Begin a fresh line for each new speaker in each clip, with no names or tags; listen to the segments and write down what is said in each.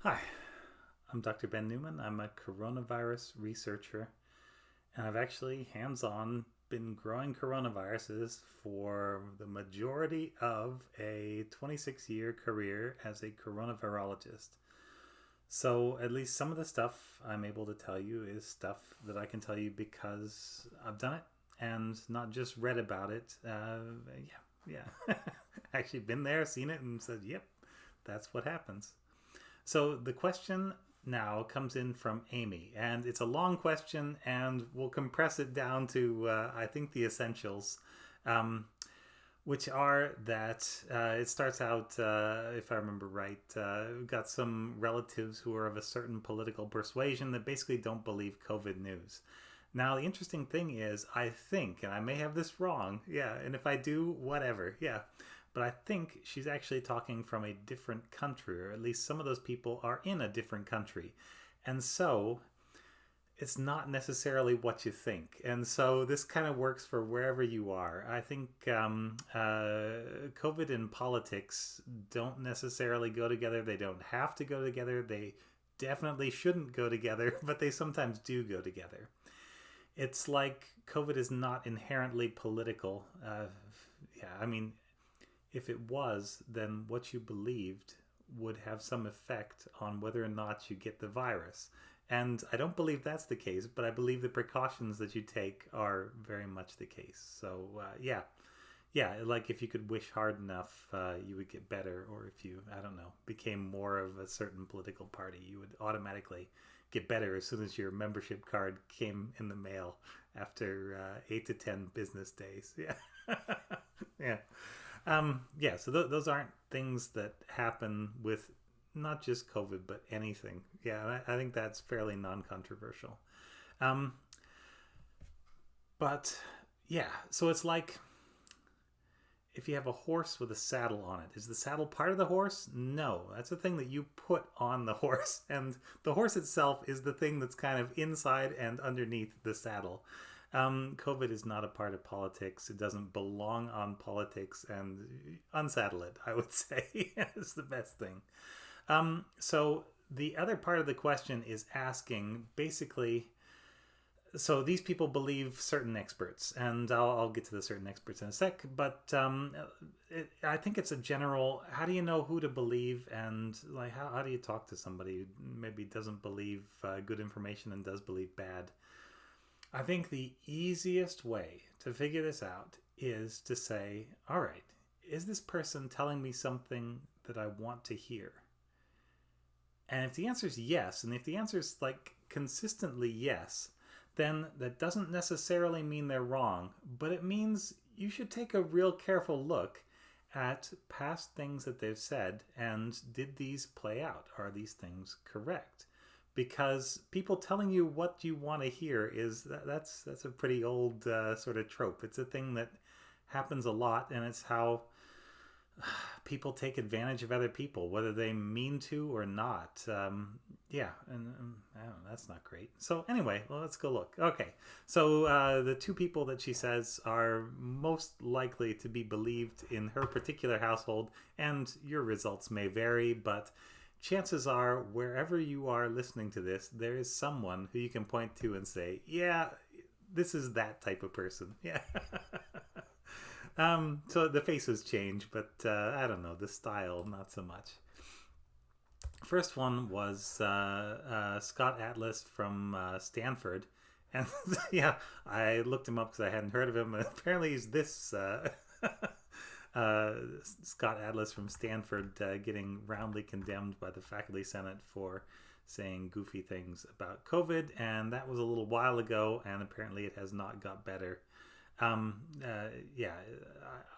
Hi, I'm Dr. Ben Newman. I'm a coronavirus researcher, and I've actually hands on been growing coronaviruses for the majority of a 26-year career as a coronavirologist. So, at least some of the stuff I'm able to tell you is stuff that I can tell you because I've done it and not just read about it. Yeah. Actually, been there, seen it, and said, yep, that's what happens. So the question now comes in from Amy, and it's a long question, and we'll compress it down to I think the essentials, um, which are that it starts out, if I remember right, we've got some relatives who are of a certain political persuasion that basically don't believe COVID news. Now, the interesting thing is, I think, and I may have this wrong, yeah, and if I do, whatever, yeah, but I think she's actually talking from a different country, or at least some of those people are in a different country. And so it's not necessarily what you think. And so this kind of works for wherever you are. I think COVID and politics don't necessarily go together. They don't have to go together. They definitely shouldn't go together, but they sometimes do go together. It's like COVID is not inherently political. Yeah, I mean, if it was, then what you believed would have some effect on whether or not you get the virus. And I don't believe that's the case, but I believe the precautions that you take are very much the case. So, yeah, like if you could wish hard enough, you would get better. Or if you, I don't know, became more of a certain political party, you would automatically get better as soon as your membership card came in the mail after 8 to 10 business days. Yeah. Yeah. Yeah, so those aren't things that happen with not just COVID, but anything. Yeah, I think that's fairly non controversial. Um, but yeah, so it's like if you have a horse with a saddle on it, is the saddle part of the horse? No, that's a thing that you put on the horse, and the horse itself is the thing that's kind of inside and underneath the saddle. COVID is not a part of politics. It doesn't belong on politics, and unsaddle it, I would say, is the best thing. So the other part of the question is asking basically, so these people believe certain experts, and I'll get to the certain experts in a sec. But I think it's a general. How do you know who to believe, and like how do you talk to somebody who maybe doesn't believe good information and does believe bad? I think the easiest way to figure this out is to say, all right, is this person telling me something that I want to hear? And if the answer is yes, and if the answer is like consistently yes, then that doesn't necessarily mean they're wrong, but it means you should take a real careful look at past things that they've said and did these play out? Are these things correct? Because people telling you what you want to hear is that's a pretty old sort of trope. It's a thing that happens a lot, and it's how people take advantage of other people, whether they mean to or not. Yeah, and I don't know, that's not great. So anyway, well, let's go look. Okay, so the two people that she says are most likely to be believed in her particular household, and your results may vary, but chances are wherever you are listening to this, there is someone who you can point to and say, yeah, this is that type of person. Yeah. So the faces change, but I don't know, the style, not so much. First one was Scott Atlas from Stanford. And yeah, I looked him up because I hadn't heard of him. And apparently, he's this uh, Scott Atlas from Stanford getting roundly condemned by the faculty senate for saying goofy things about COVID. And that was a little while ago, and apparently, it has not got better. Yeah,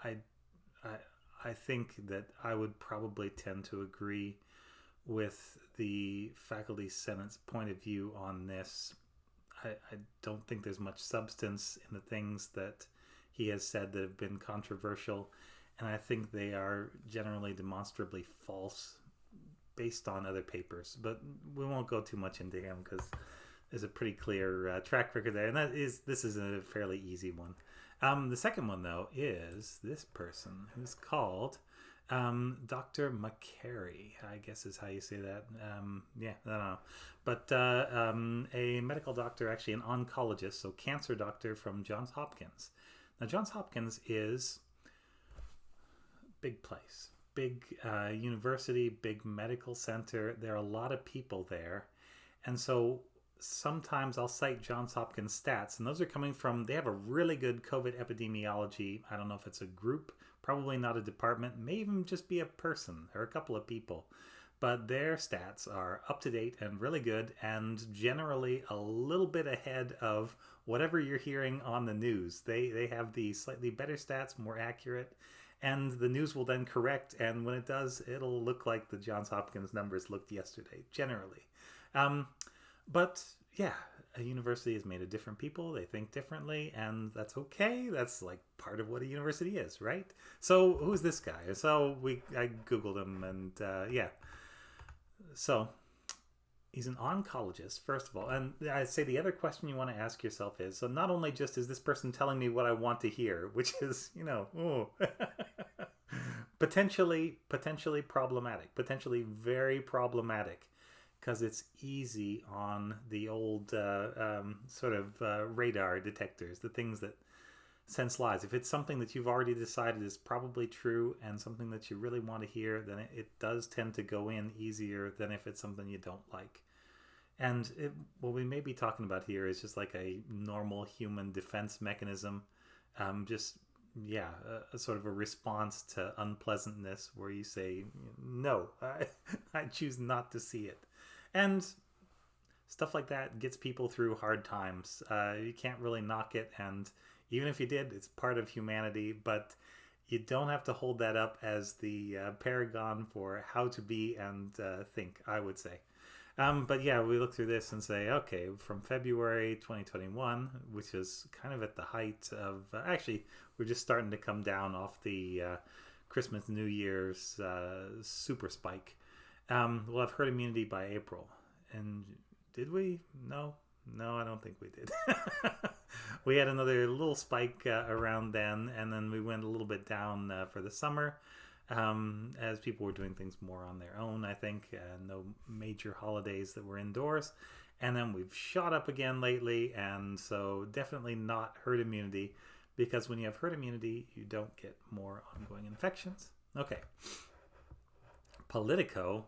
I, I, I think that I would probably tend to agree with the faculty senate's point of view on this. I don't think there's much substance in the things that he has said that have been controversial, and I think they are generally demonstrably false based on other papers. But we won't go too much into him because there's a pretty clear track record there, and this is a fairly easy one. The second one though is this person who's called Dr. McCary, I guess is how you say that. Yeah, I don't know. But a medical doctor, actually an oncologist, so cancer doctor from Johns Hopkins. Now, Johns Hopkins is big place, big university, big medical center. There are a lot of people there. And so sometimes I'll cite Johns Hopkins stats, and those are coming from, they have a really good COVID epidemiology. I don't know if it's a group, probably not a department, may even just be a person or a couple of people. But their stats are up to date and really good, and generally a little bit ahead of whatever you're hearing on the news. They have the slightly better stats, more accurate, and the news will then correct. And when it does, it'll look like the Johns Hopkins numbers looked yesterday, generally. But yeah, a university is made of different people. They think differently, and that's okay. That's like part of what a university is, right? So who's this guy? So I Googled him, and yeah. So he's an oncologist, first of all. And I'd say the other question you want to ask yourself is, so not only just is this person telling me what I want to hear, which is, potentially problematic, potentially very problematic, because it's easy on the old radar detectors, the things that sense lies. If it's something that you've already decided is probably true and something that you really want to hear, then it does tend to go in easier than if it's something you don't like. And what we may be talking about here is just like a normal human defense mechanism, a sort of a response to unpleasantness where you say, no, I choose not to see it. And stuff like that gets people through hard times. You can't really knock it, and even if you did, it's part of humanity, but you don't have to hold that up as the paragon for how to be and think, I would say. But yeah, we look through this and say, okay, from February 2021, which is kind of at the height of, actually, we're just starting to come down off the Christmas, New Year's super spike. We'll have herd immunity by April. And did we? No, I don't think we did. We had another little spike around then, and then we went a little bit down for the summer as people were doing things more on their own, I think. No major holidays that were indoors. And then we've shot up again lately, and so definitely not herd immunity, because when you have herd immunity, you don't get more ongoing infections. Okay. Politico,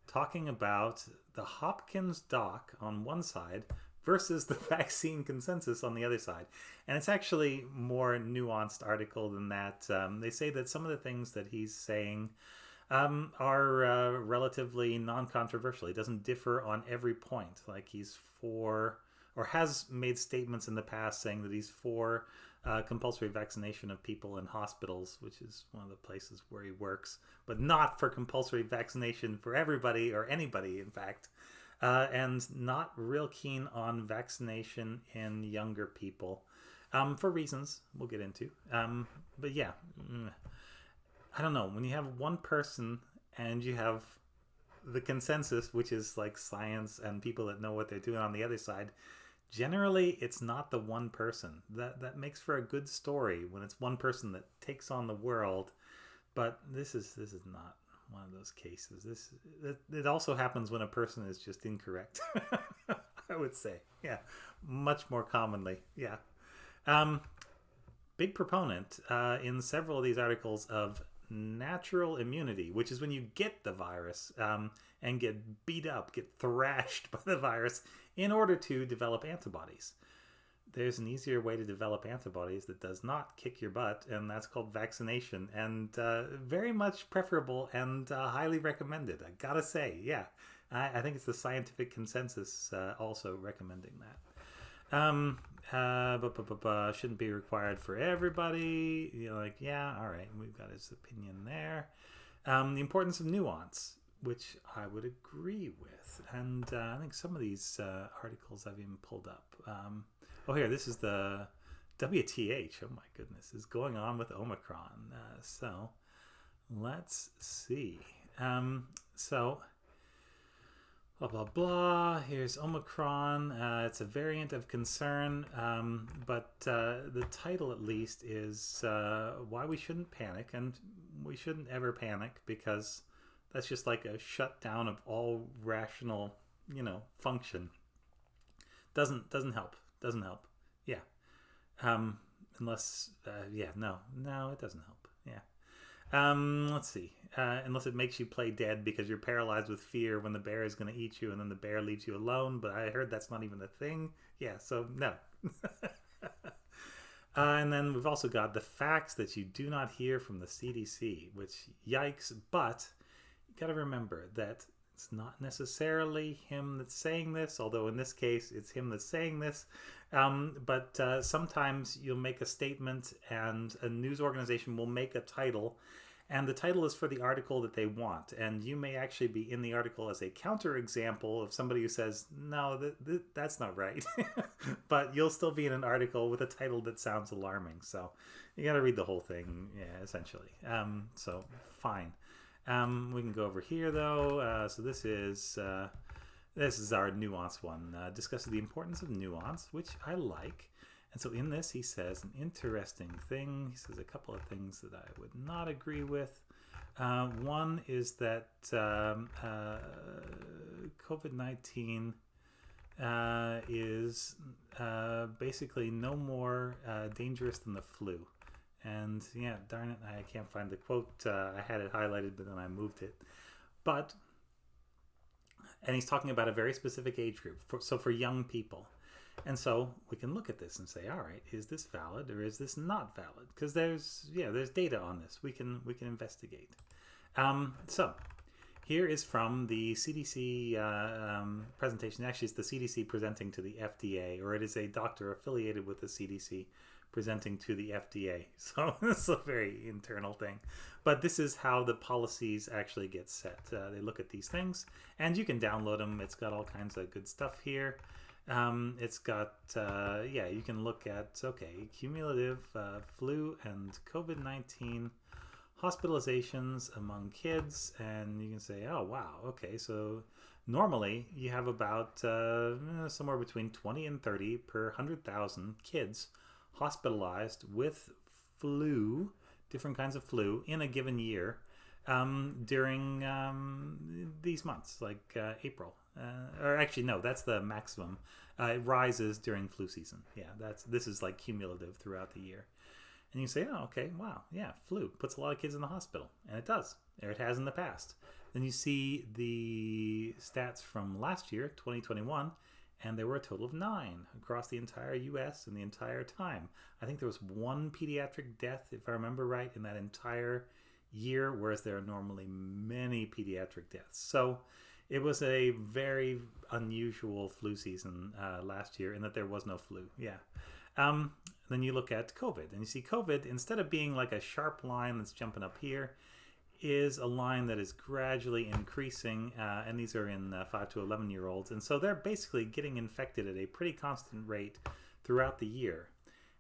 talking about the Hopkins doc on one side versus the vaccine consensus on the other side. And it's actually more nuanced article than that. They say that some of the things that he's saying are relatively non-controversial. He doesn't differ on every point. Like he's for, or has made statements in the past saying that he's for compulsory vaccination of people in hospitals, which is one of the places where he works, but not for compulsory vaccination for everybody or anybody, in fact. And not real keen on vaccination in younger people for reasons we'll get into. But yeah, I don't know. When you have one person and you have the consensus, which is like science and people that know what they're doing on the other side, generally it's not the one person. That makes for a good story when it's one person that takes on the world. But this is not one of those cases. It also happens when a person is just incorrect. I would say, yeah, much more commonly, yeah. Big proponent in several of these articles of natural immunity, which is when you get the virus and get beat up, get thrashed by the virus in order to develop antibodies. There's an easier way to develop antibodies that does not kick your butt, and that's called vaccination, and very much preferable and highly recommended, I gotta say. Yeah, I think it's the scientific consensus also recommending that. Shouldn't be required for everybody. Yeah, all right, we've got his opinion there. The importance of nuance, which I would agree with, and I think some of these articles I've even pulled up. Here, this is the WTH. Oh my goodness, is going on with Omicron. So let's see. blah blah blah. Here's Omicron. It's a variant of concern, but the title at least is why we shouldn't panic, and we shouldn't ever panic because that's just like a shutdown of all rational, function. Doesn't help. Doesn't help. Yeah. Unless no, it doesn't help. Yeah. Let's see. Unless it makes you play dead because you're paralyzed with fear when the bear is going to eat you and then the bear leaves you alone. But I heard that's not even a thing. Yeah, so no. And then we've also got the facts that you do not hear from the CDC, which, yikes. But you got to remember that it's not necessarily him that's saying this, although in this case it's him that's saying this. But sometimes you'll make a statement and a news organization will make a title, and the title is for the article that they want. And you may actually be in the article as a counterexample of somebody who says, no, that's not right. But you'll still be in an article with a title that sounds alarming. So you got to read the whole thing, essentially. So fine. We can go over here, though. So this is our nuance one. Discusses the importance of nuance, which I like. And so in this, he says an interesting thing. He says a couple of things that I would not agree with. One is that COVID-19 is basically no more dangerous than the flu. And yeah, darn it, I can't find the quote. I had it highlighted, but then I moved it. And he's talking about a very specific age group, for young people. And so we can look at this and say, all right, is this valid or is this not valid? Because there's data on this. We can investigate. So here is from the CDC presentation. Actually, it's the CDC presenting to the FDA, or it is a doctor affiliated with the CDC presenting to the FDA. So it's a very internal thing. But this is how the policies actually get set. They look at these things, and you can download them. It's got all kinds of good stuff here. It's got, you can look at, cumulative flu and COVID-19 hospitalizations among kids, and you can say, oh, wow, okay, so normally you have about somewhere between 20 and 30 per 100,000 kids hospitalized with flu, different kinds of flu, in a given year during these months, like April. Or actually, no, that's the maximum. It rises during flu season. Yeah, this is like cumulative throughout the year. And you say, oh, okay, wow, yeah, flu puts a lot of kids in the hospital. And it does, or it has in the past. Then you see the stats from last year, 2021, and there were a total of 9 across the entire U.S. in the entire time. I think there was 1 pediatric death, if I remember right, in that entire year, whereas there are normally many pediatric deaths. So it was a very unusual flu season last year in that there was no flu. Yeah. Then you look at COVID, and you see COVID, instead of being like a sharp line that's jumping up here, is a line that is gradually increasing, and these are in 5 to 11-year-olds. And so they're basically getting infected at a pretty constant rate throughout the year.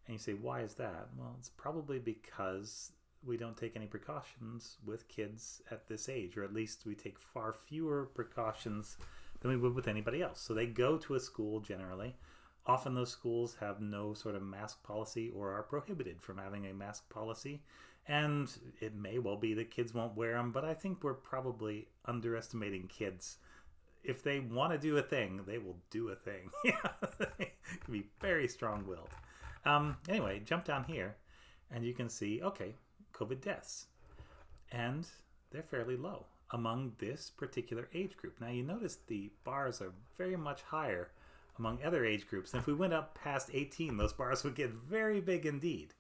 And you say, why is that? Well, it's probably because we don't take any precautions with kids at this age, or at least we take far fewer precautions than we would with anybody else. So they go to a school generally. Often those schools have no sort of mask policy or are prohibited from having a mask policy. And it may well be that kids won't wear them, but I think we're probably underestimating kids. If they want to do a thing, they will do a thing. Yeah, they can be very strong-willed. Anyway, jump down here, and you can see, okay, COVID deaths. And they're fairly low among this particular age group. Now, you notice the bars are very much higher among other age groups. And if we went up past 18, those bars would get very big indeed.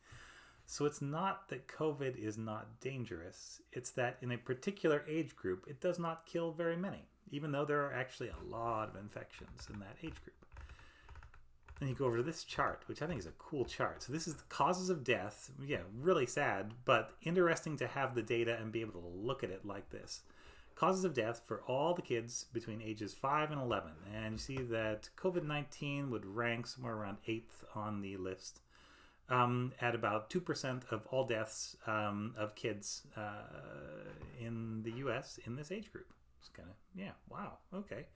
So it's not that COVID is not dangerous. It's that in a particular age group, it does not kill very many, even though there are actually a lot of infections in that age group. Then you go over to this chart, which I think is a cool chart. So this is the causes of death. Yeah, really sad, but interesting to have the data and be able to look at it like this. Causes of death for all the kids between ages 5 and 11. And you see that COVID-19 would rank somewhere around 8th on the list. At about 2% of all deaths of kids in the U.S. in this age group. It's kind of, yeah, wow, okay.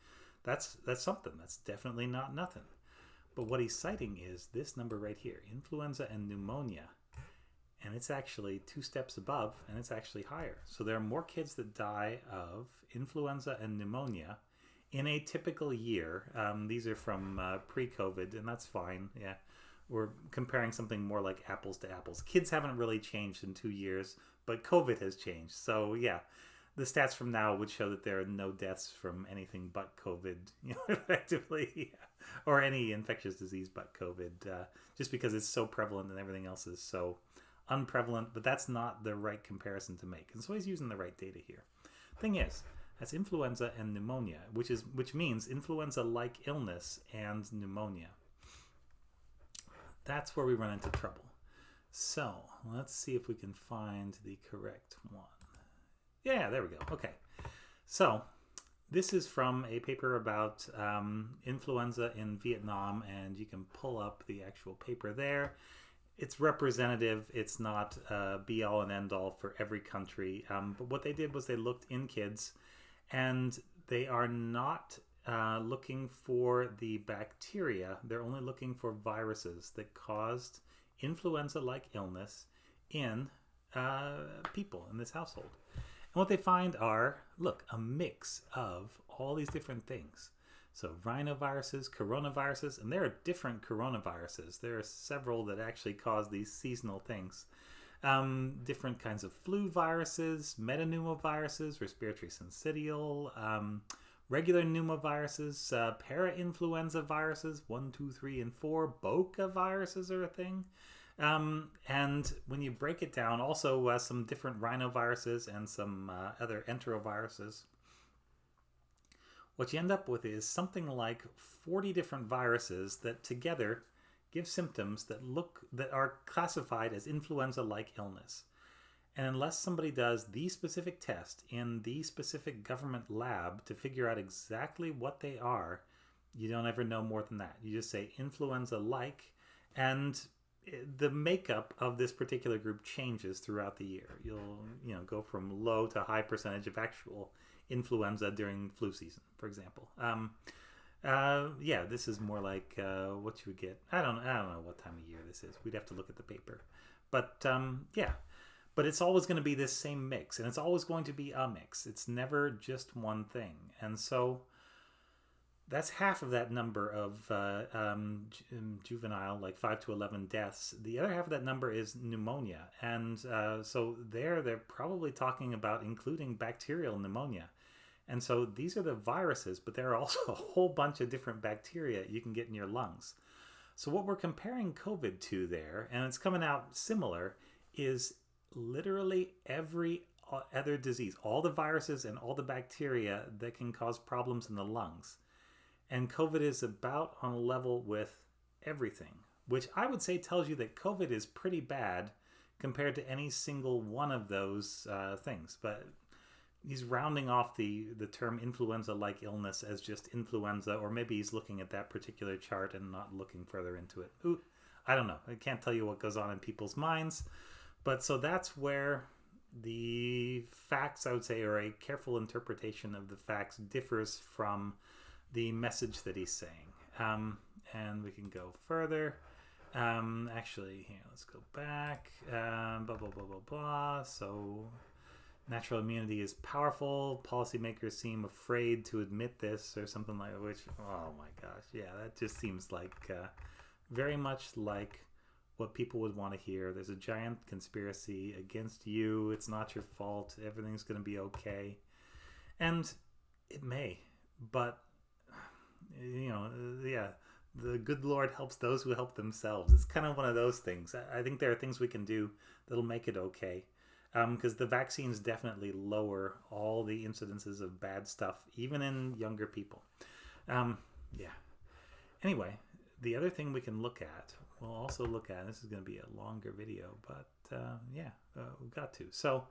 That's something. That's definitely not nothing. But what he's citing is this number right here, influenza and pneumonia. And it's actually 2 steps above, and it's actually higher. So there are more kids that die of influenza and pneumonia in a typical year. These are from pre-COVID, and that's fine. Yeah, we're comparing something more like apples to apples. Kids haven't really changed in 2 years, but COVID has changed. So yeah, the stats from now would show that there are no deaths from anything but COVID, effectively, yeah. Or any infectious disease but COVID, just because it's so prevalent and everything else is so unprevalent. But that's not the right comparison to make, and so he's using the right data here. Thing is, that's influenza and pneumonia, which means influenza-like illness and pneumonia. That's where we run into trouble. So let's see if we can find the correct one. Yeah, there we go. Okay. So this is from a paper about influenza in Vietnam, and you can pull up the actual paper there. It's representative. It's not be all and end all for every country. But what they did was they looked in kids, and they are not looking for the bacteria. They're only looking for viruses that caused influenza-like illness in people in this household. And what they find are, look, a mix of all these different things. So rhinoviruses, coronaviruses, and there are different coronaviruses. There are several that actually cause these seasonal things. Different kinds of flu viruses, metapneumoviruses, respiratory syncytial, regular pneumoviruses, para-influenza viruses, 1, 2, 3, and 4. Boca viruses are a thing. And when you break it down, also some different rhinoviruses and some other enteroviruses, what you end up with is something like 40 different viruses that together give symptoms that are classified as influenza-like illness. And unless somebody does the specific test in the specific government lab to figure out exactly what they are, you don't ever know more than that. You just say influenza-like, and the makeup of this particular group changes throughout the year. You'll go from low to high percentage of actual influenza during flu season, for example. This is more like what you would get. I don't know what time of year this is. We'd have to look at the paper. But but it's always going to be this same mix, and it's always going to be a mix. It's never just one thing. And so that's half of that number of juvenile, like 5 to 11 deaths. The other half of that number is pneumonia. And so they're probably talking about including bacterial pneumonia. And so these are the viruses, but there are also a whole bunch of different bacteria you can get in your lungs. So what we're comparing COVID to there, and it's coming out similar, is literally every other disease, all the viruses and all the bacteria that can cause problems in the lungs. And COVID is about on a level with everything, which I would say tells you that COVID is pretty bad compared to any single one of those things. But he's rounding off the term influenza-like illness as just influenza, or maybe he's looking at that particular chart and not looking further into it. Ooh, I don't know. I can't tell you what goes on in people's minds. But so that's where the facts, I would say, or a careful interpretation of the facts differs from the message that he's saying. And we can go further. Actually, here, let's go back. Blah, blah, blah, blah, blah. So natural immunity is powerful. Policymakers seem afraid to admit this, or something like which. Oh my gosh, yeah, that just seems like very much like what people would want to hear. There's a giant conspiracy against you. It's not your fault. Everything's going to be okay, and it may, but the good Lord helps those who help themselves. It's kind of one of those things. I think there are things we can do that'll make it okay. Because the vaccines definitely lower all the incidences of bad stuff, even in younger people. Anyway, the other thing we can look at, we'll also look at, this is going to be a longer video, but we've got to. So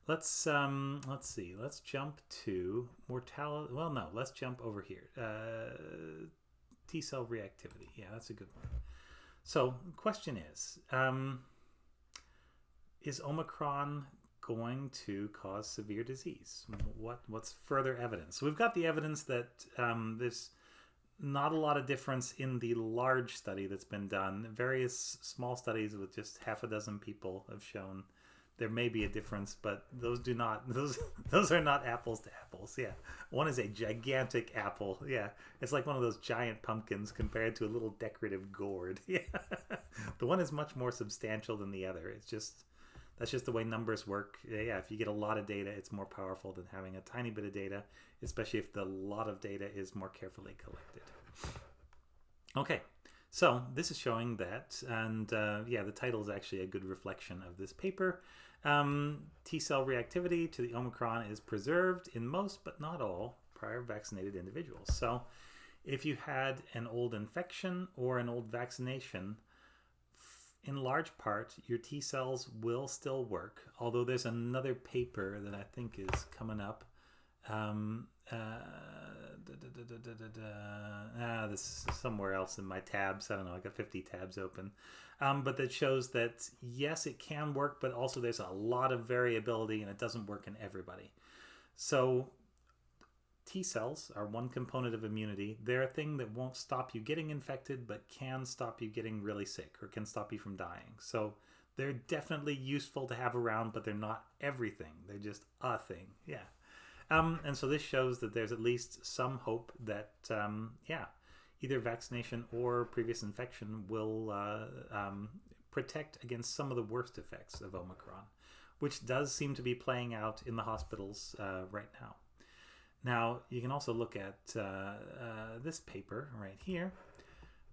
let's see. Let's jump to mortality. Well, no, let's jump over here. T-cell reactivity. Yeah, that's a good one. So question is Omicron going to cause severe disease. What's further evidence? So we've got the evidence that there's not a lot of difference in the large study that's been done. Various small studies with just half a dozen people have shown there may be a difference, but those are not apples to apples. Yeah, one is a gigantic apple. Yeah, it's like one of those giant pumpkins compared to a little decorative gourd. Yeah, the one is much more substantial than the other. That's just the way numbers work. Yeah, if you get a lot of data, it's more powerful than having a tiny bit of data, especially if the lot of data is more carefully collected. Okay, so this is showing that, and the title is actually a good reflection of this paper. T-cell reactivity to the Omicron is preserved in most, but not all, prior vaccinated individuals. So if you had an old infection or an old vaccination, in large part, your T cells will still work, although there's another paper that I think is coming up. This is somewhere else in my tabs. I don't know, I got 50 tabs open. But that shows that, yes, it can work, but also there's a lot of variability and it doesn't work in everybody. So T cells are one component of immunity. They're a thing that won't stop you getting infected, but can stop you getting really sick or can stop you from dying. So they're definitely useful to have around, but they're not everything. They're just a thing. Yeah. And so this shows that there's at least some hope that, either vaccination or previous infection will protect against some of the worst effects of Omicron, which does seem to be playing out in the hospitals right now. Now, you can also look at this paper right here,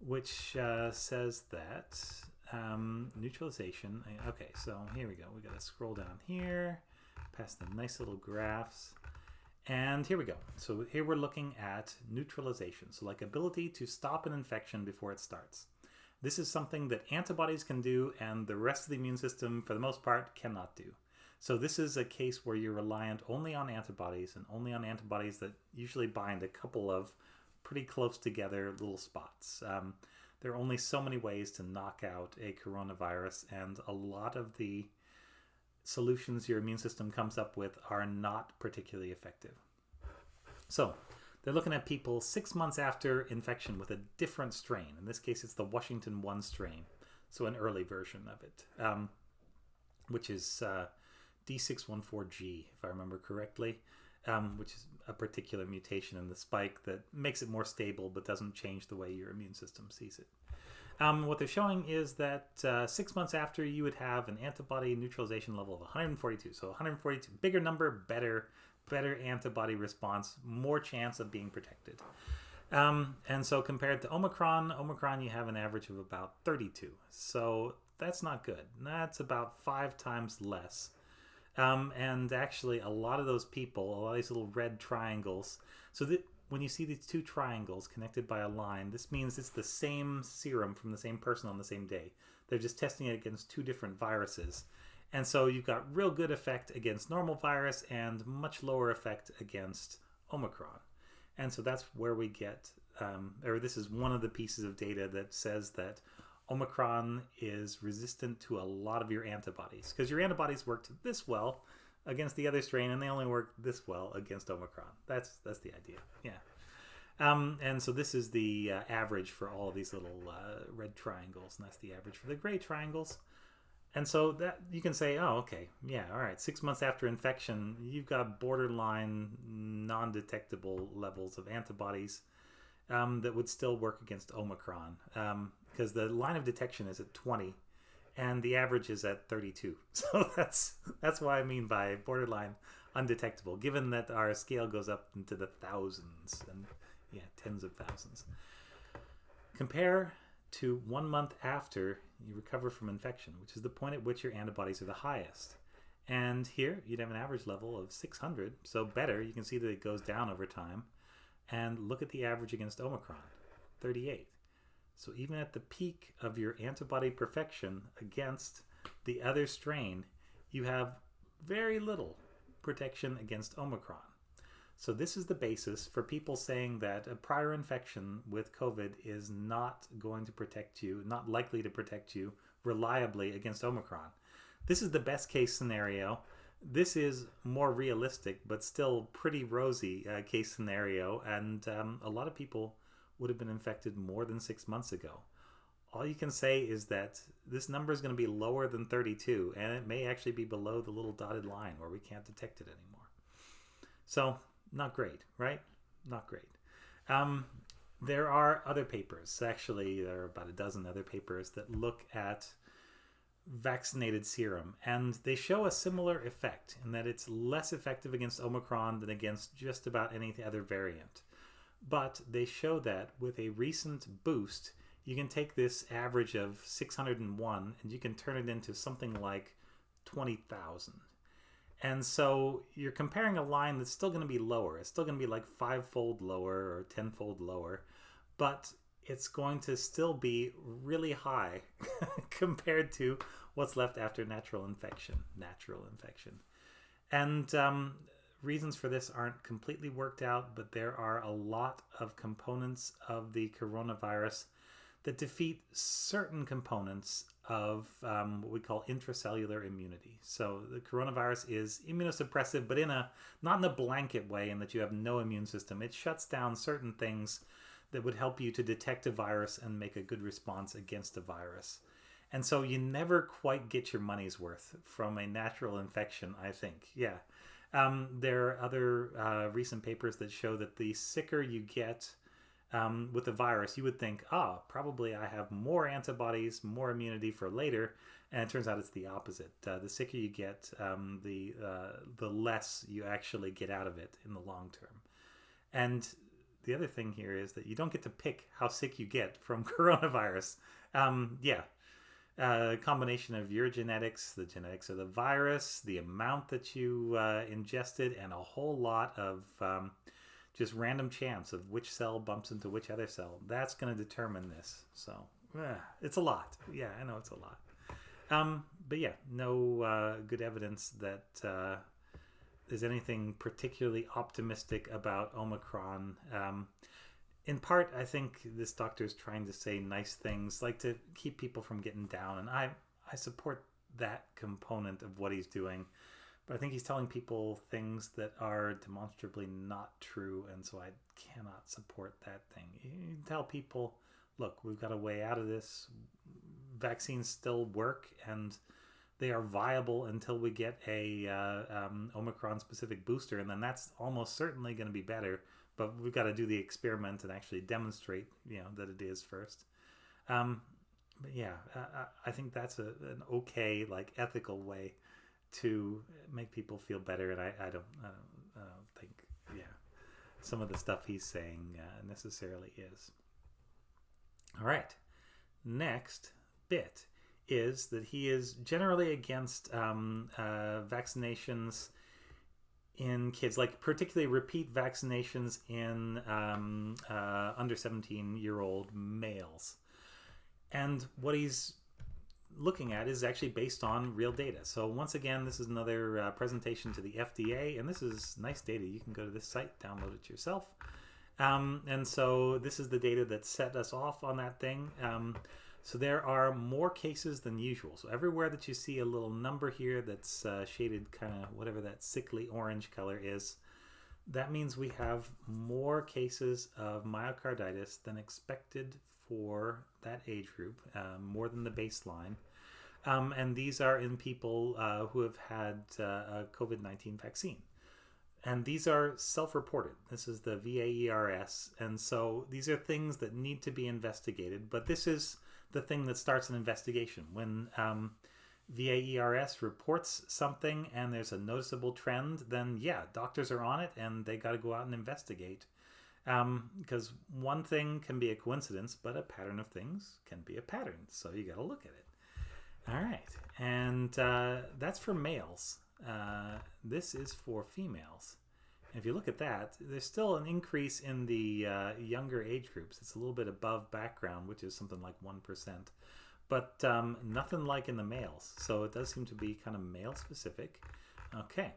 which says that neutralization. Okay, so here we go. We got to scroll down here, past the nice little graphs. And here we go. So here we're looking at neutralization. So like ability to stop an infection before it starts. This is something that antibodies can do and the rest of the immune system, for the most part, cannot do. So this is a case where you're reliant only on antibodies and only on antibodies that usually bind a couple of pretty close together little spots. There are only so many ways to knock out a coronavirus, and a lot of the solutions your immune system comes up with are not particularly effective. So they're looking at people 6 months after infection with a different strain. In this case, it's the Washington 1 strain, so an early version of it, which is D614G, if I remember correctly, which is a particular mutation in the spike that makes it more stable but doesn't change the way your immune system sees it. What they're showing is that 6 months after, you would have an antibody neutralization level of 142. So 142, bigger number, better antibody response, more chance of being protected. And so compared to Omicron, you have an average of about 32. So that's not good. That's about 5 times less. And actually, a lot of those people, a lot of these little red triangles, so that when you see these two triangles connected by a line, this means it's the same serum from the same person on the same day. They're just testing it against 2 different viruses. And so you've got real good effect against normal virus and much lower effect against Omicron. And so that's where we get, this is one of the pieces of data that says that Omicron is resistant to a lot of your antibodies, because your antibodies worked this well against the other strain, and they only work this well against Omicron. That's the idea. Yeah. And so this is the average for all of these little red triangles, and that's the average for the gray triangles. And so that you can say, oh, okay, yeah, all right, 6 months after infection, you've got borderline non-detectable levels of antibodies that would still work against Omicron, because the line of detection is at 20. And the average is at 32. So that's what I mean by borderline undetectable, given that our scale goes up into the thousands and tens of thousands. Compare to 1 month after you recover from infection, which is the point at which your antibodies are the highest. And here you'd have an average level of 600, so better. You can see that it goes down over time. And look at the average against Omicron, 38. So even at the peak of your antibody perfection against the other strain, you have very little protection against Omicron. So this is the basis for people saying that a prior infection with COVID is not going to protect you, not likely to protect you reliably against Omicron. This is the best case scenario This is more realistic, but still pretty rosy case scenario, and a lot of people would have been infected more than 6 months ago. All you can say is that this number is going to be lower than 32, and it may actually be below the little dotted line where we can't detect it anymore. So, not great, right? Not great. There are other papers. Actually, there are about a dozen other papers that look at vaccinated serum, and they show a similar effect in that it's less effective against Omicron than against just about any other variant. But they show that with a recent boost, you can take this average of 601 and you can turn it into something like 20,000. And so you're comparing a line that's still going to be lower. It's still going to be like 5-fold lower or 10-fold lower, but it's going to still be really high compared to what's left after natural infection. And reasons for this aren't completely worked out, but there are a lot of components of the coronavirus that defeat certain components of what we call intracellular immunity. So the coronavirus is immunosuppressive, but not in a blanket way in that you have no immune system. It shuts down certain things that would help you to detect a virus and make a good response against a virus. And so you never quite get your money's worth from a natural infection, I think. Yeah. There are other recent papers that show that the sicker you get with the virus, you would think, probably I have more antibodies, more immunity for later. And it turns out it's the opposite. The sicker you get, the less you actually get out of it in the long term. And the other thing here is that you don't get to pick how sick you get from coronavirus. Combination of your genetics, the genetics of the virus, the amount that you ingested, and a whole lot of just random chance of which cell bumps into which other cell. That's going to determine this. So it's a lot. Yeah, I know it's a lot. But yeah, no good evidence that there's anything particularly optimistic about Omicron. In part, I think this doctor is trying to say nice things, like to keep people from getting down. And I support that component of what he's doing. But I think he's telling people things that are demonstrably not true. And so I cannot support that thing. You tell people, look, we've got a way out of this. Vaccines still work and they are viable until we get a Omicron-specific booster. And then that's almost certainly going to be better. But we've got to do the experiment and actually demonstrate, that it is first. But yeah, I think that's an okay, ethical way to make people feel better. And I don't think, some of the stuff he's saying necessarily is. All right. Next bit is that he is generally against vaccinations in kids, particularly repeat vaccinations in under 17-year-old males. And what he's looking at is actually based on real data. So once again, this is another presentation to the FDA, and this is nice data. You can go to this site, download it yourself. And so this is the data that set us off on that thing. So there are more cases than usual. So everywhere that you see a little number here that's shaded kind of whatever that sickly orange color is, that means we have more cases of myocarditis than expected for that age group, more than the baseline. And these are in people who have had a COVID-19 vaccine. And these are self-reported. This is the VAERS. And so these are things that need to be investigated. But this is the thing that starts an investigation. When VAERS reports something and there's a noticeable trend, then doctors are on it and they got to go out and investigate. Because one thing can be a coincidence, but a pattern of things can be a pattern. So you got to look at it. All right. And that's for males. This is for females. And if you look at that, there's still an increase in the younger age groups. It's a little bit above background, which is something like 1%. But nothing like in the males. So it does seem to be kind of male specific. Okay.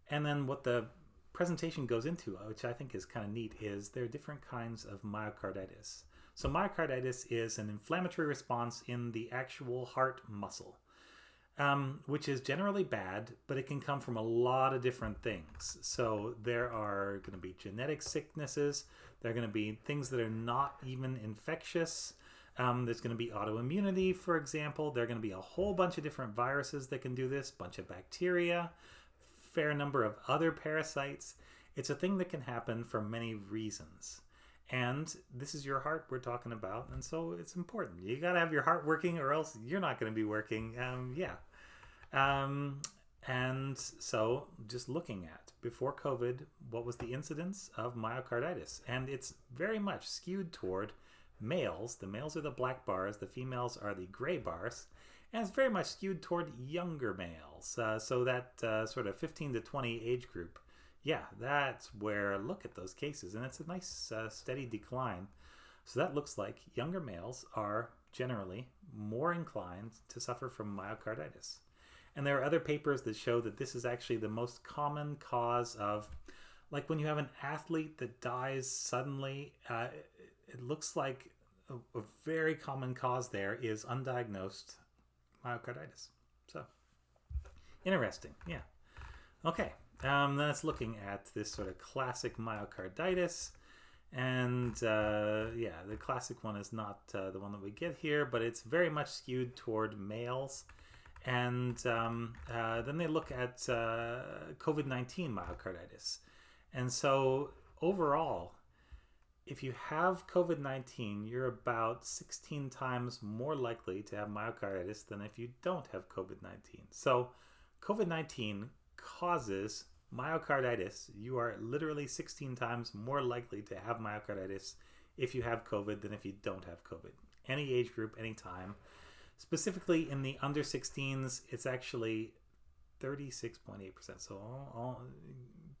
And then what the presentation goes into, which I think is kind of neat, is there are different kinds of myocarditis. So myocarditis is an inflammatory response in the actual heart muscle. which is generally bad, but it can come from a lot of different things. So there are going to be genetic sicknesses. There are going to be things that are not even infectious. There's going to be autoimmunity, for example. There are going to be a whole bunch of different viruses that can do this, bunch of bacteria, fair number of other parasites. It's a thing that can happen for many reasons. And this is your heart we're talking about, and so it's important. You got to have your heart working, or else you're not going to be working. And so just looking at, before COVID, what was the incidence of myocarditis? And it's very much skewed toward males. The males are the black bars, the females are the gray bars, and it's very much skewed toward younger males. So that sort of 15 to 20 age group. Yeah, that's where, look at those cases, and it's a nice steady decline. So that looks like younger males are generally more inclined to suffer from myocarditis. And there are other papers that show that this is actually the most common cause of, like when you have an athlete that dies suddenly, it looks like a very common cause there is undiagnosed myocarditis. So, interesting, yeah. Okay. That's looking at this sort of classic myocarditis, and the classic one is not the one that we get here, but it's very much skewed toward males. And then they look at COVID-19 myocarditis. And so overall, if you have COVID-19, you're about 16 times more likely to have myocarditis than if you don't have COVID-19. So COVID-19 causes myocarditis. You are literally 16 times more likely to have myocarditis if you have COVID than if you don't have COVID. Any age group, any time. Specifically in the under 16s, it's actually 36.8%. So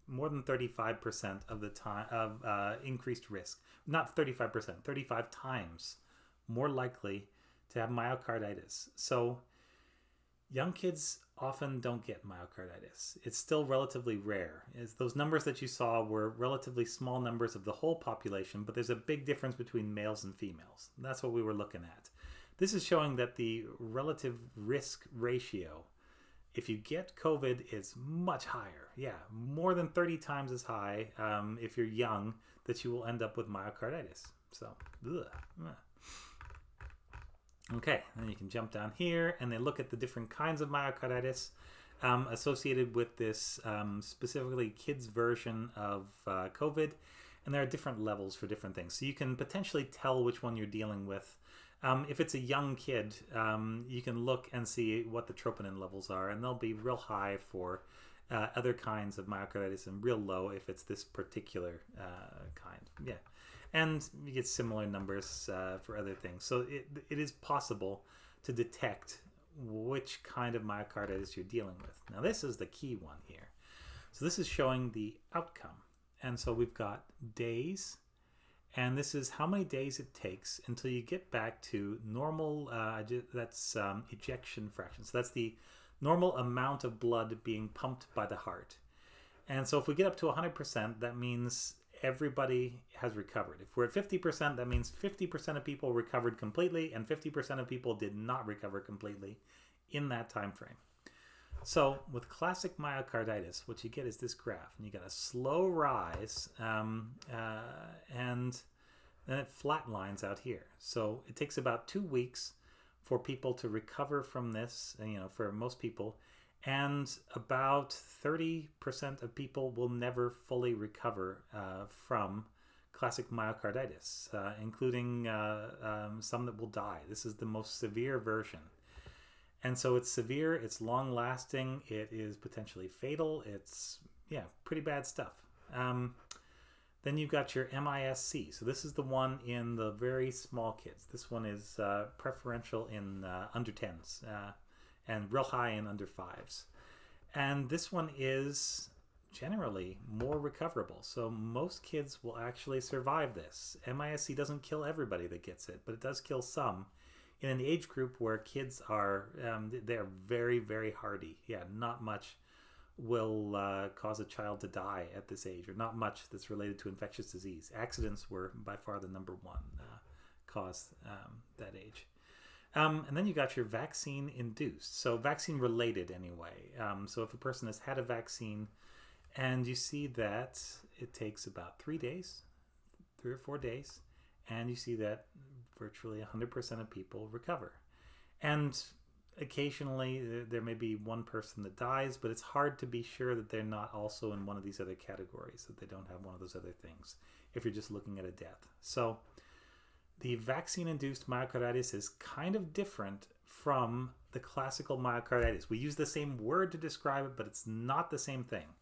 more than 35% of the time of increased risk. Not 35%, 35 times more likely to have myocarditis. So young kids often don't get myocarditis. It's still relatively rare. Those numbers that you saw were relatively small numbers of the whole population, but there's a big difference between males and females. That's what we were looking at. This is showing that the relative risk ratio, if you get COVID, is much higher. Yeah, more than 30 times as high if you're young, that you will end up with myocarditis. So, okay, then you can jump down here, and they look at the different kinds of myocarditis associated with this specifically kids' version of COVID, and there are different levels for different things. So you can potentially tell which one you're dealing with. If it's a young kid, you can look and see what the troponin levels are, and they'll be real high for other kinds of myocarditis and real low if it's this particular kind. Yeah. And you get similar numbers for other things. So it is possible to detect which kind of myocarditis you're dealing with. Now this is the key one here. So this is showing the outcome. And so we've got days, and this is how many days it takes until you get back to normal, that's ejection fraction. So that's the normal amount of blood being pumped by the heart. And so if we get up to 100%, that means everybody has recovered. If we're at 50%, that means 50% of people recovered completely and 50% of people did not recover completely in that time frame. So with classic myocarditis, what you get is this graph, and you get a slow rise, and then it flatlines out here. So it takes about 2 weeks for people to recover from this, for most people, and about 30% of people will never fully recover from classic myocarditis, including some that will die. This is the most severe version. And so it's severe, it's long-lasting, it is potentially fatal, it's, pretty bad stuff. Then you've got your MISC. So this is the one in the very small kids. This one is preferential in under 10s and real high in under 5s. And this one is generally more recoverable. So most kids will actually survive this. MISC doesn't kill everybody that gets it, but it does kill some. In an age group where kids are, they're very, very hardy. Not much will cause a child to die at this age, or not much that's related to infectious disease. Accidents were by far the number one cause that age. And then you got your vaccine induced, so vaccine related anyway. So if a person has had a vaccine and you see that it takes about 3 days, 3 or 4 days, and you see that virtually 100% of people recover. And occasionally there may be one person that dies, but it's hard to be sure that they're not also in one of these other categories, that they don't have one of those other things if you're just looking at a death. So the vaccine-induced myocarditis is kind of different from the classical myocarditis. We use the same word to describe it, but it's not the same thing.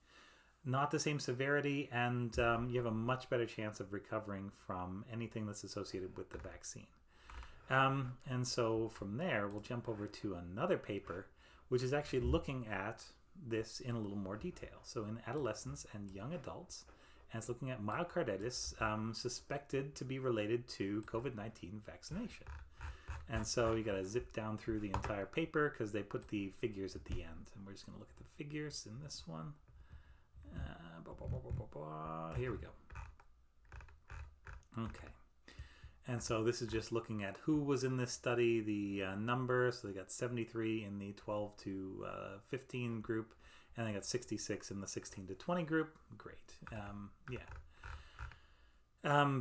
Not the same severity, and you have a much better chance of recovering from anything that's associated with the vaccine. And so from there, we'll jump over to another paper, which is actually looking at this in a little more detail. So in adolescents and young adults, and it's looking at myocarditis suspected to be related to COVID-19 vaccination. And so you got to zip down through the entire paper because they put the figures at the end. And we're just going to look at the figures in this one. Here we go. Okay. And so this is just looking at who was in this study, the number. So they got 73 in the 12 to 15 group, and they got 66 in the 16 to 20 group. Great.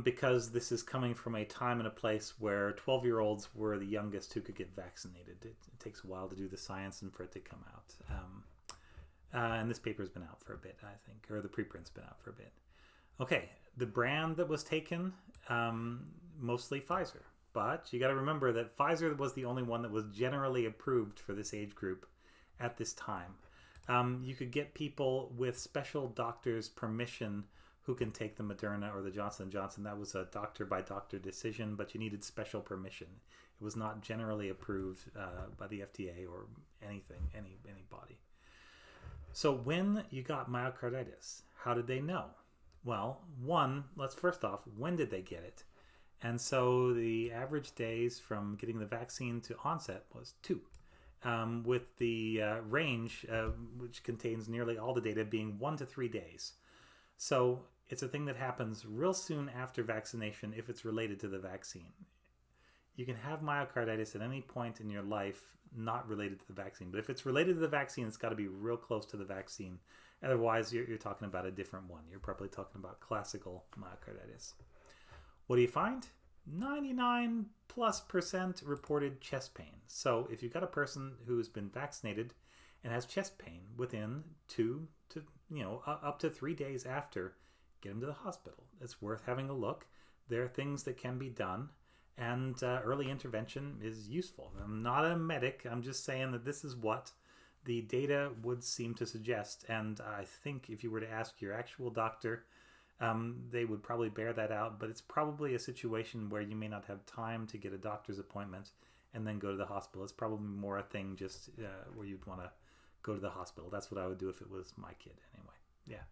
Because this is coming from a time and a place where 12-year-olds were the youngest who could get vaccinated. It takes a while to do the science and for it to come out. And this paper's been out for a bit, I think, or the preprint's been out for a bit. Okay, the brand that was taken, mostly Pfizer. But you got to remember that Pfizer was the only one that was generally approved for this age group at this time. You could get people with special doctor's permission who can take the Moderna or the Johnson & Johnson. That was a doctor-by-doctor decision, but you needed special permission. It was not generally approved by the FDA or anything, any body. So when you got myocarditis, how did they know? Well, let's first off, when did they get it? And so the average days from getting the vaccine to onset was 2, with the range, which contains nearly all the data, being 1 to 3 days. So it's a thing that happens real soon after vaccination if it's related to the vaccine. You can have myocarditis at any point in your life not related to the vaccine. But if it's related to the vaccine, it's got to be real close to the vaccine. Otherwise, you're talking about a different one. You're probably talking about classical myocarditis. What do you find? 99+% reported chest pain. So if you've got a person who's been vaccinated and has chest pain within 2 to up to 3 days after, get them to the hospital. It's worth having a look. There are things that can be done, and early intervention is useful. I'm not a medic. I'm just saying that this is what the data would seem to suggest. And I think if you were to ask your actual doctor, they would probably bear that out. But it's probably a situation where you may not have time to get a doctor's appointment and then go to the hospital. It's probably more a thing just where you'd want to go to the hospital. That's what I would do if it was my kid anyway. Yeah.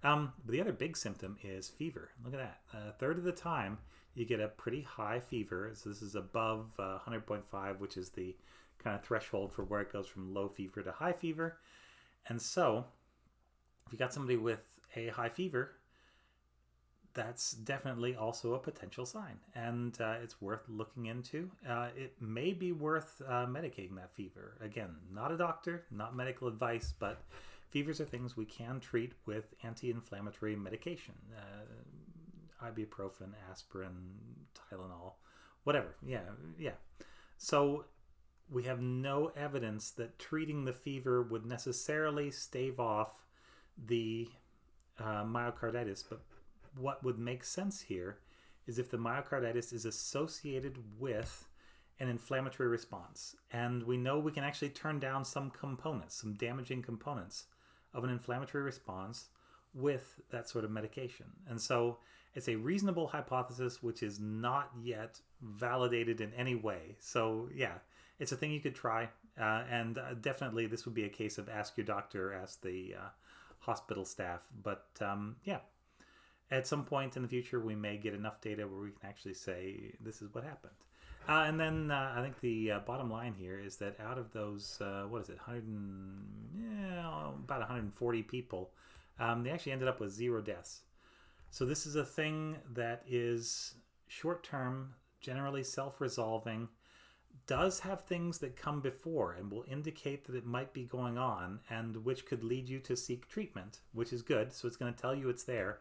But the other big symptom is fever. Look at that. A third of the time, you get a pretty high fever. So this is above 100.5, which is the kind of threshold for where it goes from low fever to high fever. And so if you got somebody with a high fever, that's definitely also a potential sign. And it's worth looking into. It may be worth medicating that fever. Again, not a doctor, not medical advice, but fevers are things we can treat with anti-inflammatory medication. Ibuprofen, aspirin, Tylenol, whatever. Yeah. So we have no evidence that treating the fever would necessarily stave off the myocarditis. But what would make sense here is if the myocarditis is associated with an inflammatory response. And we know we can actually turn down some components, some damaging components of an inflammatory response with that sort of medication. And so it's a reasonable hypothesis which is not yet validated in any way. So yeah, it's a thing you could try. And definitely this would be a case of ask your doctor, ask the hospital staff. But yeah, at some point in the future, we may get enough data where we can actually say this is what happened. And then I think the bottom line here is that out of those, about 140 people, they actually ended up with 0 deaths. So this is a thing that is short-term, generally self-resolving, does have things that come before and will indicate that it might be going on, and which could lead you to seek treatment, which is good. So it's going to tell you it's there,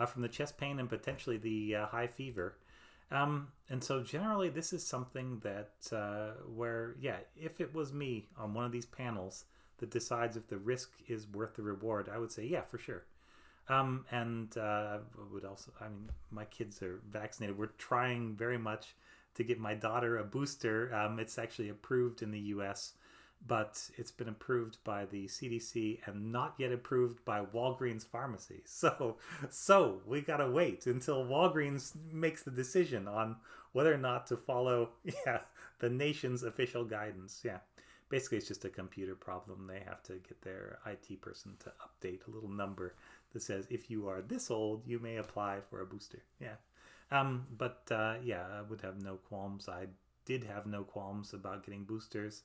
from the chest pain and potentially the high fever. And so generally, this is something that where, yeah, if it was me on one of these panels that decides if the risk is worth the reward, I would say, yeah, for sure. And would also, I mean, my kids are vaccinated. We're trying very much to get my daughter a booster. It's actually approved in the US, but it's been approved by the CDC and not yet approved by Walgreens pharmacy. So we gotta wait until Walgreens makes the decision on whether or not to follow, yeah, the nation's official guidance. Yeah. Basically, it's just a computer problem. They have to get their IT person to update a little number that says, if you are this old, you may apply for a booster. Yeah. Yeah, I would have no qualms. I did have no qualms about getting boosters.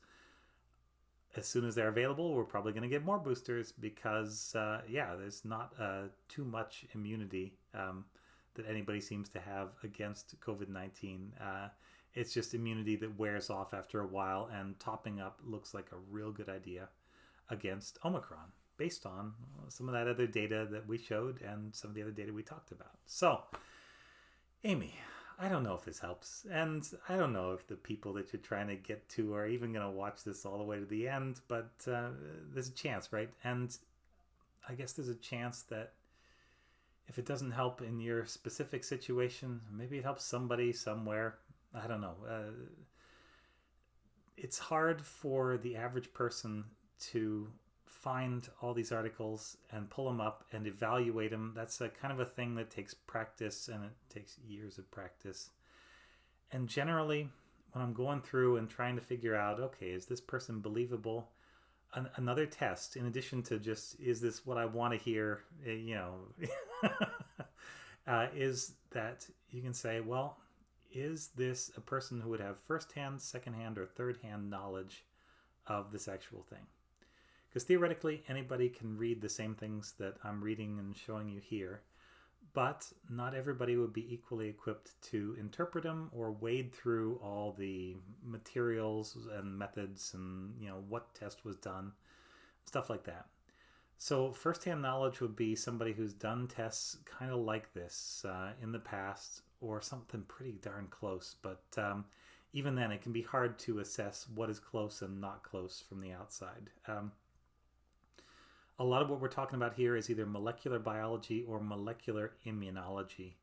As soon as they're available, we're probably going to get more boosters because, yeah, there's not too much immunity that anybody seems to have against COVID-19. It's just immunity that wears off after a while, and topping up looks like a real good idea against Omicron, based on some of that other data that we showed and some of the other data we talked about. So, Amy, I don't know if this helps, and I don't know if the people that you're trying to get to are even going to watch this all the way to the end, but there's a chance, right? And I guess there's a chance that if it doesn't help in your specific situation, maybe it helps somebody somewhere. I don't know. It's hard for the average person to find all these articles and pull them up and evaluate them. That's a kind of a thing that takes practice, and it takes years of practice. And generally, when I'm going through and trying to figure out, okay, is this person believable? Another test, in addition to just, is this what I want to hear, is that you can say, well, is this a person who would have first-hand, second-hand, or third-hand knowledge of this actual thing? Because theoretically, anybody can read the same things that I'm reading and showing you here, but not everybody would be equally equipped to interpret them or wade through all the materials and methods and, what test was done, stuff like that. So first-hand knowledge would be somebody who's done tests kind of like this in the past, or something pretty darn close. But even then, it can be hard to assess what is close and not close from the outside. A lot of what we're talking about here is either molecular biology or molecular immunology.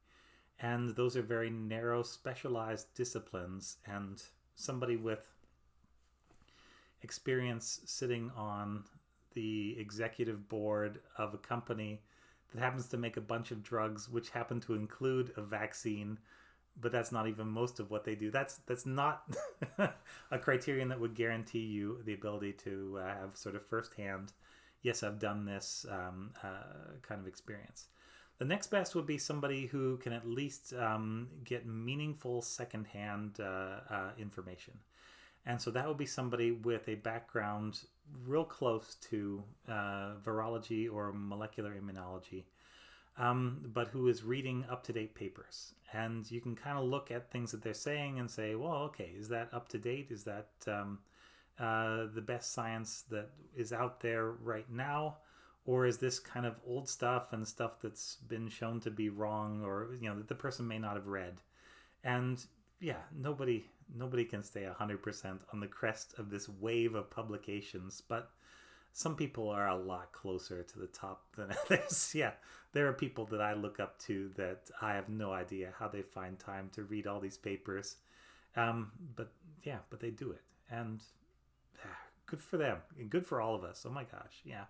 And those are very narrow, specialized disciplines. And somebody with experience sitting on the executive board of a company that happens to make a bunch of drugs which happen to include a vaccine, but that's not even most of what they do. That's not a criterion that would guarantee you the ability to have sort of firsthand, yes, I've done this kind of experience. The next best would be somebody who can at least get meaningful secondhand information. And so that would be somebody with a background real close to virology or molecular immunology, but who is reading up-to-date papers. And you can kind of look at things that they're saying and say, well, okay, is that up-to-date? Is that the best science that is out there right now? Or is this kind of old stuff and stuff that's been shown to be wrong, or that the person may not have read? And yeah, nobody can stay 100% on the crest of this wave of publications, but some people are a lot closer to the top than others. Yeah, there are people that I look up to that I have no idea how they find time to read all these papers. But they do it, and good for them, and good for all of us. Oh my gosh, yeah.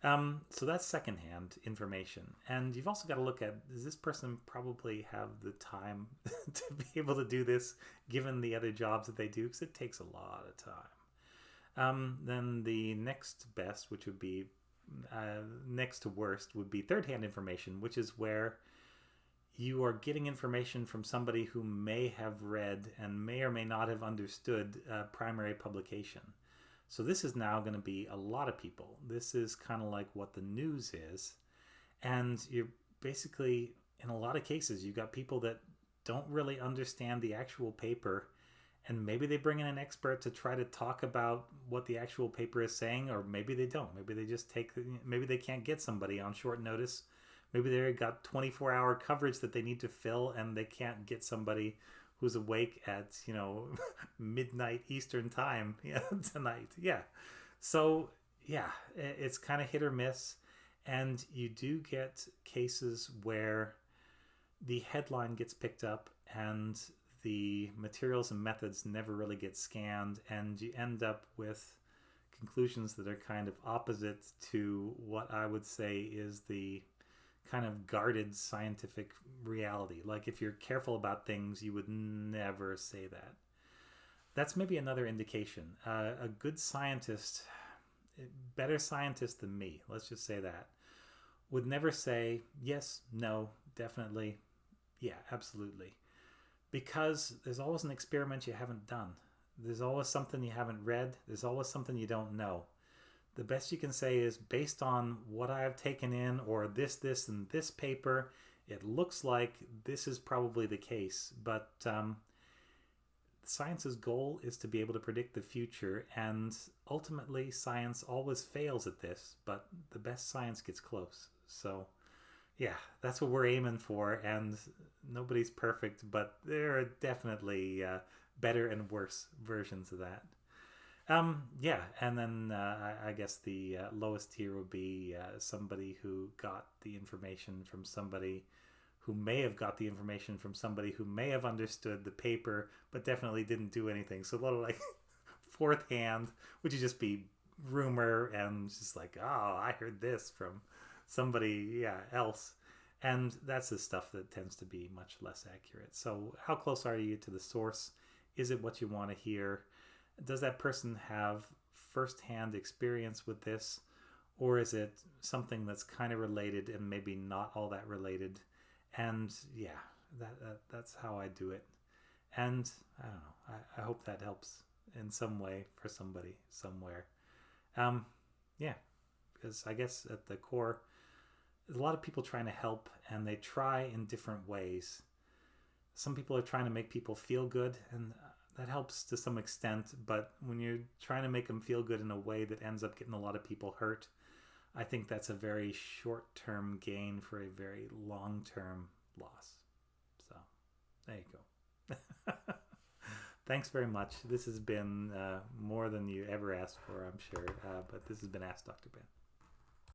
So that's secondhand information. And you've also got to look at, does this person probably have the time to be able to do this given the other jobs that they do? Because it takes a lot of time. Then the next best, which would be next to worst, would be third-hand information, which is where you are getting information from somebody who may have read and may or may not have understood primary publication. So this is now going to be a lot of people. This is kind of like what the news is. And you're basically, in a lot of cases, you've got people that don't really understand the actual paper And maybe they bring in an expert to try to talk about what the actual paper is saying, or maybe they don't. Maybe they just maybe they can't get somebody on short notice. Maybe they got 24-hour coverage that they need to fill, and they can't get somebody who's awake at, midnight Eastern time tonight. Yeah. So, yeah, it's kind of hit or miss. And you do get cases where the headline gets picked up and the materials and methods never really get scanned, and you end up with conclusions that are kind of opposite to what I would say is the kind of guarded scientific reality. Like, if you're careful about things, you would never say that. That's maybe another indication. A good scientist, better scientist than me, let's just say that, would never say yes, no, definitely, yeah, absolutely. Because there's always an experiment you haven't done. There's always something you haven't read. There's always something you don't know. The best you can say is, based on what I've taken in, or this, and this paper, it looks like this is probably the case. But science's goal is to be able to predict the future, and ultimately science always fails at this, but the best science gets close. So yeah, that's what we're aiming for, and nobody's perfect, but there are definitely better and worse versions of that. Yeah, and then I guess the lowest tier would be somebody who got the information from somebody who may have got the information from somebody who may have understood the paper, but definitely didn't do anything. So a lot of like fourth hand, which would just be rumor and just like, oh, I heard this from somebody, else. And that's the stuff that tends to be much less accurate. So how close are you to the source? Is it what you want to hear? Does that person have firsthand experience with this? Or is it something that's kind of related and maybe not all that related? And yeah, that's how I do it. And I don't know. I hope that helps in some way for somebody somewhere. Yeah, because I guess at the core, there's a lot of people trying to help, and they try in different ways. Some people are trying to make people feel good, and that helps to some extent. But when you're trying to make them feel good in a way that ends up getting a lot of people hurt, I think that's a very short-term gain for a very long-term loss. So there you go. Thanks very much. This has been more than you ever asked for, I'm sure. But this has been Ask Dr. Ben.